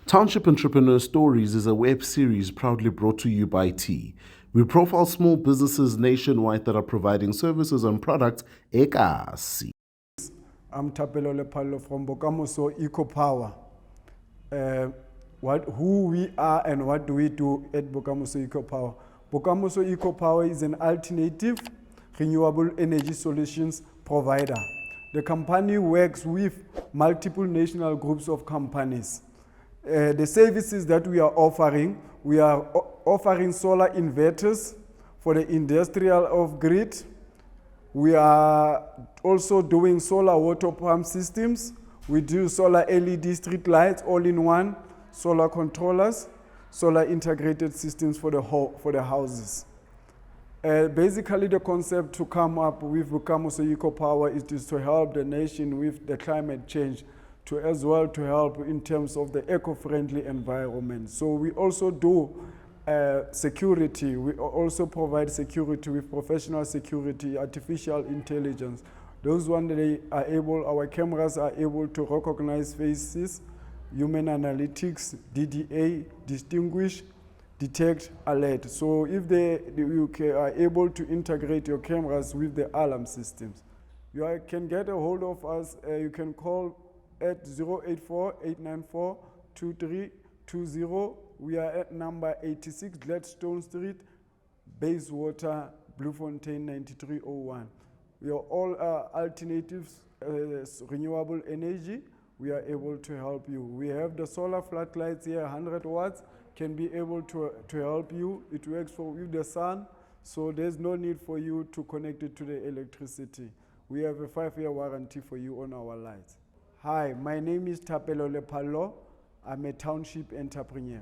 Township Entrepreneurs Stories is a web series proudly brought to you by T. We profile small businesses nationwide that are providing services and products ekasi. I'm Thapelo Lephallo from Bokamoso Eco Power. Who we are and what do we do at Bokamoso Eco Power? Bokamoso Eco Power is an alternative renewable energy solutions provider. The company works with multiple national groups of companies. The services that we are offering solar inverters for the industrial off-grid. We are also doing solar water pump systems. We do solar LED street lights, all-in-one, solar controllers, solar integrated systems for the houses. Basically, the concept to come up with Bokamoso Eco Power is to help the nation with the climate change, as well to help in terms of the eco-friendly environment. So we also do security. We also provide security with professional security, artificial intelligence. Those ones, our cameras are able to recognize faces, human analytics, DDA, distinguish, detect, alert. So if you are able to integrate your cameras with the alarm systems. You can get a hold of us. You can call at 084-894-2320. We are at number 86 Gladstone Street, Bayswater, Bloemfontein 9301. We are all alternatives, renewable energy. We are able to help you. We have the solar floodlights here, 100 watts, can be able to help you. It works with the sun, so there's no need for you to connect it to the electricity. We have a 5-year warranty for you on our lights. Hi, my name is Thapelo Lephallo. I'm a township entrepreneur.